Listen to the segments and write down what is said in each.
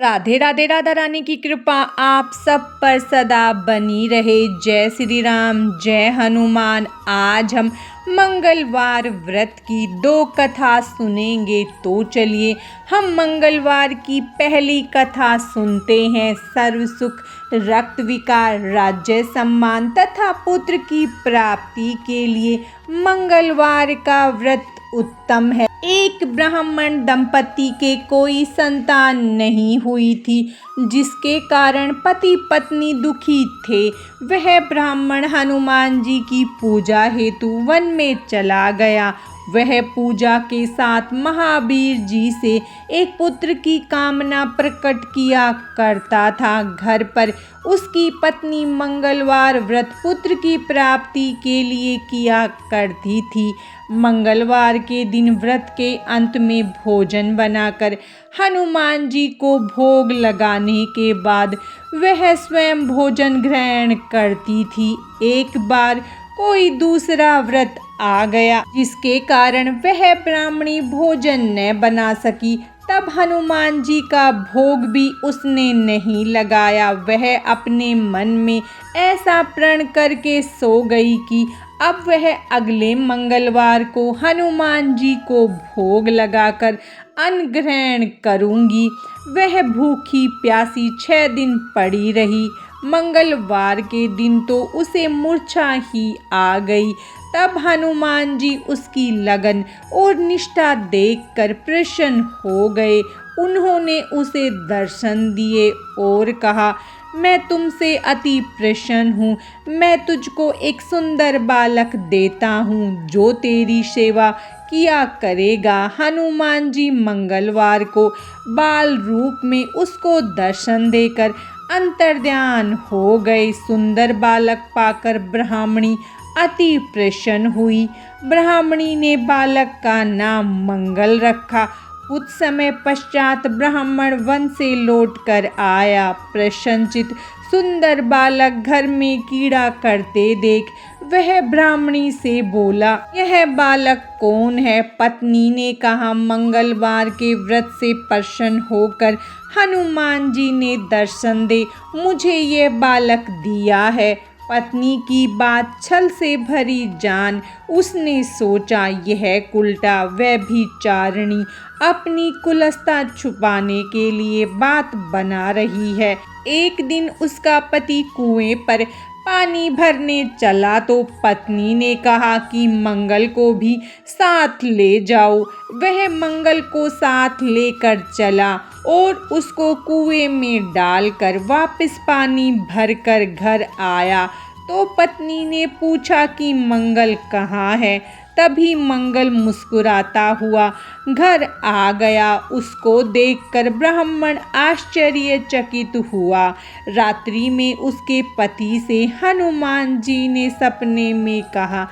राधे राधे। राधा रानी की कृपा आप सब पर सदा बनी रहे। जय श्री राम, जय हनुमान। आज हम मंगलवार व्रत की 2 कथा सुनेंगे। तो चलिए हम मंगलवार की पहली कथा सुनते हैं। सर्व सुख, रक्त विकार, राज्य सम्मान तथा पुत्र की प्राप्ति के लिए मंगलवार का व्रत उत्तम है। एक ब्राह्मण दंपति के कोई संतान नहीं हुई थी, जिसके कारण पति पत्नी दुखी थे। वह ब्राह्मण हनुमान जी की पूजा हेतु वन में चला गया। वह पूजा के साथ महावीर जी से एक पुत्र की कामना प्रकट किया करता था। घर पर उसकी पत्नी मंगलवार व्रत पुत्र की प्राप्ति के लिए किया करती थी। मंगलवार के दिन व्रत के अंत में भोजन बनाकर हनुमान जी को भोग लगाने के बाद वह स्वयं भोजन ग्रहण करती थी। एक बार कोई दूसरा व्रत आ गया, जिसके कारण वह ब्राह्मणी भोजन न बना सकी। तब हनुमान जी का भोग भी उसने नहीं लगाया। वह अपने मन में ऐसा प्रण करके सो गई कि अब वह अगले मंगलवार को हनुमान जी को भोग लगाकर अन्न ग्रहण करूंगी। वह भूखी प्यासी 6 दिन पड़ी रही। मंगलवार के दिन तो उसे मूर्छा ही आ गई। तब हनुमान जी उसकी लगन और निष्ठा देखकर प्रसन्न हो गए। उन्होंने उसे दर्शन दिए और कहा, मैं तुमसे अति प्रसन्न हूँ। मैं तुझको एक सुंदर बालक देता हूँ जो तेरी सेवा किया करेगा। हनुमान जी मंगलवार को बाल रूप में उसको दर्शन देकर अंतर्ध्यान हो गए। सुंदर बालक पाकर ब्राह्मणी अति प्रसन्न हुई। ब्राह्मणी ने बालक का नाम मंगल रखा। कुछ समय पश्चात ब्राह्मण वन से लौटकर आया। प्रसन्नचित्त सुंदर बालक घर में कीड़ा करते देख वह ब्राह्मणी से बोला, यह बालक कौन है? पत्नी ने कहा, मंगलवार के व्रत से प्रसन्न होकर हनुमान जी ने दर्शन दे मुझे यह बालक दिया है। पत्नी की बात छल से भरी जान उसने सोचा, यह उल्टा व्यभिचारिणी अपनी कुलस्ता छुपाने के लिए बात बना रही है। एक दिन उसका पति कुएं पर पानी भरने चला तो पत्नी ने कहा कि मंगल को भी साथ ले जाओ। वह मंगल को साथ लेकर चला और उसको कुएं में डालकर वापस पानी भरकर घर आया। तो पत्नी ने पूछा कि मंगल कहाँ है? तभी मंगल मुस्कुराता हुआ घर आ गया। उसको देखकर ब्राह्मण आश्चर्यचकित हुआ। रात्रि में उसके पति से हनुमान जी ने सपने में कहा,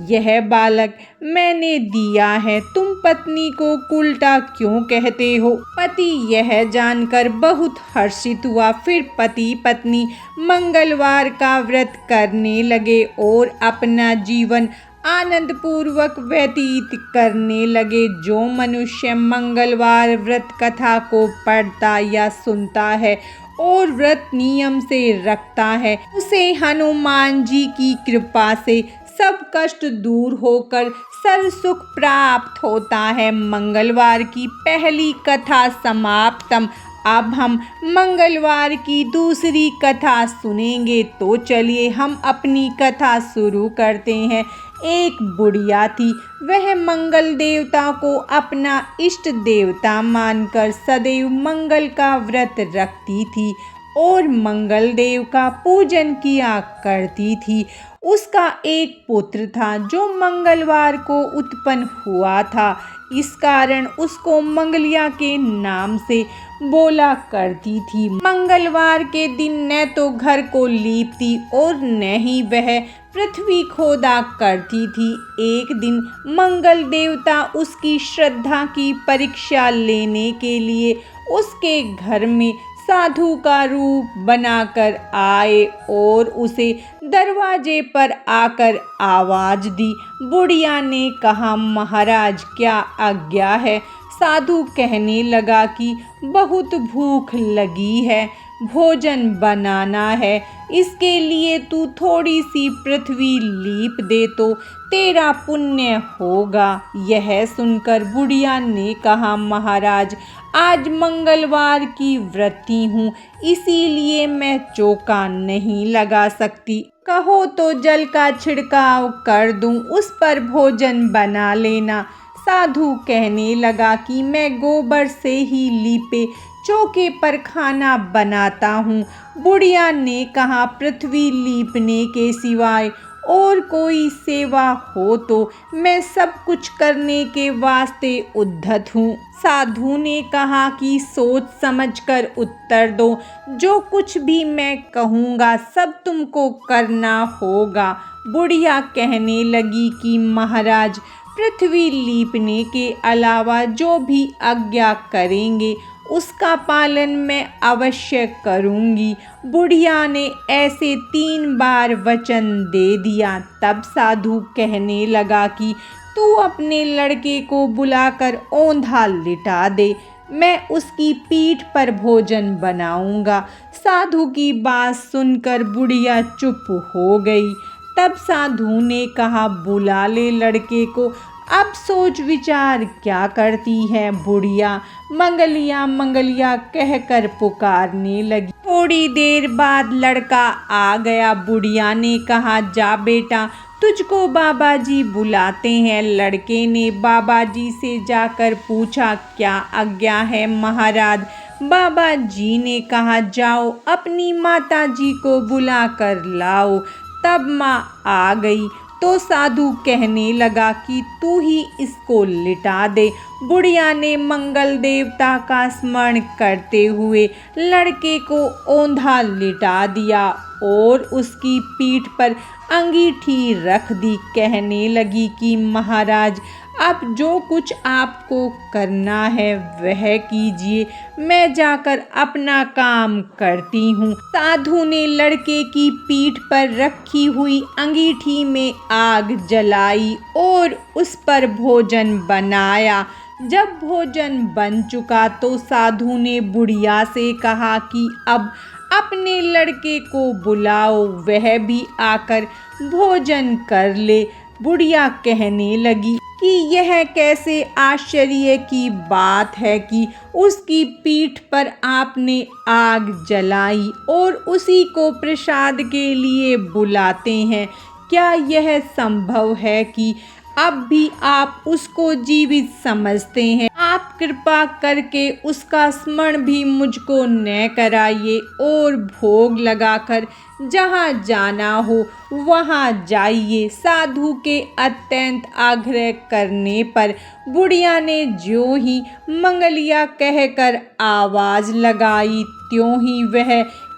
यह बालक मैंने दिया है, तुम पत्नी को उल्टा क्यों कहते हो? पति यह जानकर बहुत हर्षित हुआ। फिर पति पत्नी मंगलवार का व्रत करने लगे और अपना जीवन आनंद पूर्वक व्यतीत करने लगे। जो मनुष्य मंगलवार व्रत कथा को पढ़ता या सुनता है और व्रत नियम से रखता है, उसे हनुमान जी की कृपा से सब कष्ट दूर होकर सर्व सुख प्राप्त होता है। मंगलवार की पहली कथा समाप्तम। अब हम मंगलवार की दूसरी कथा सुनेंगे। तो चलिए हम अपनी कथा शुरू करते हैं। एक बुढ़िया थी। वह मंगल देवता को अपना इष्ट देवता मानकर सदैव मंगल का व्रत रखती थी और मंगल देव का पूजन किया करती थी। उसका एक पुत्र था जो मंगलवार को उत्पन्न हुआ था। इस कारण उसको मंगलिया के नाम से बोला करती थी। मंगलवार के दिन न तो घर को लीपती और न ही वह पृथ्वी खोदा करती थी। एक दिन मंगल देवता उसकी श्रद्धा की परीक्षा लेने के लिए उसके घर में साधु का रूप बनाकर आए और उसे दरवाजे पर आकर आवाज दी। बुढ़िया ने कहा, महाराज क्या आज्ञा है? साधु कहने लगा कि बहुत भूख लगी है, भोजन बनाना है। इसके लिए तू थोड़ी सी पृथ्वी लीप दे तो तेरा पुण्य होगा। यह सुनकर बुढ़िया ने कहा, महाराज, आज मंगलवार की व्रती हूँ, इसीलिए मैं चौका नहीं लगा सकती। कहो तो जल का छिड़काव कर दूं, उस पर भोजन बना लेना। साधु कहने लगा कि मैं गोबर से ही लीपे चौके पर खाना बनाता हूँ। बुढ़िया ने कहा, पृथ्वी लीपने के सिवाय और कोई सेवा हो तो मैं सब कुछ करने के वास्ते उद्यत हूँ। साधु ने कहा कि सोच समझकर उत्तर दो, जो कुछ भी मैं कहूँगा सब तुमको करना होगा। बुढ़िया कहने लगी कि महाराज, पृथ्वी लीपने के अलावा जो भी आज्ञा करेंगे उसका पालन मैं अवश्य करूंगी। बुढ़िया ने ऐसे 3 बार वचन दे दिया। तब साधु कहने लगा कि तू अपने लड़के को बुलाकर औंधा लिटा दे, मैं उसकी पीठ पर भोजन बनाऊंगा। साधु की बात सुनकर बुढ़िया चुप हो गई। तब साधु ने कहा, बुला ले लड़के को। अब सोच विचार क्या करती है बुढ़िया, मंगलिया मंगलिया कहकर पुकारने लगी। थोड़ी देर बाद लड़का आ गया। बुढ़िया ने कहा, जा बेटा, तुझको बाबा जी बुलाते हैं। लड़के ने बाबा जी से जाकर पूछा, क्या आज्ञा है महाराज? बाबा जी ने कहा, जाओ अपनी माता जी को बुला कर लाओ। तब माँ आ गई तो साधु कहने लगा कि तू ही इसको लिटा दे। बुढ़िया ने मंगल देवता का स्मरण करते हुए लड़के को औंधा लिटा दिया और उसकी पीठ पर अंगीठी रख दी। कहने लगी कि महाराज, अब जो कुछ आपको करना है वह कीजिए, मैं जाकर अपना काम करती हूँ। साधु ने लड़के की पीठ पर रखी हुई अंगीठी में आग जलाई और उस पर भोजन बनाया। जब भोजन बन चुका तो साधु ने बुढ़िया से कहा कि अब अपने लड़के को बुलाओ, वह भी आकर भोजन कर ले। बुढ़िया कहने लगी कि यह कैसे आश्चर्य की बात है कि उसकी पीठ पर आपने आग जलाई और उसी को प्रसाद के लिए बुलाते हैं। क्या यह संभव है कि अब भी आप उसको जीवित समझते हैं? आप कृपा करके उसका स्मरण भी मुझको न कराइए और भोग लगाकर जहाँ जाना हो वहाँ जाइए। साधु के अत्यंत आग्रह करने पर बुढ़िया ने ज्यों ही मंगलिया कहकर आवाज लगाई, त्यों ही वह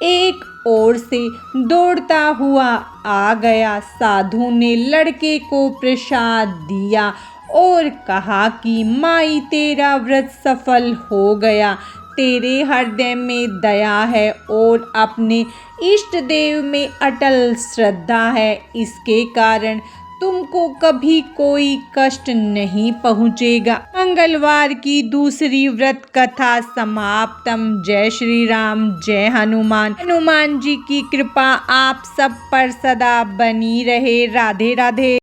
एक ओर से दौड़ता हुआ आ गया। साधु ने लड़के को प्रसाद दिया और कहा कि माई, तेरा व्रत सफल हो गया। तेरे हृदय में दया है और अपने इष्ट देव में अटल श्रद्धा है, इसके कारण तुमको कभी कोई कष्ट नहीं पहुँचेगा। मंगलवार की दूसरी व्रत कथा समाप्तम। जय श्री राम, जय हनुमान। हनुमान जी की कृपा आप सब पर सदा बनी रहे। राधे राधे।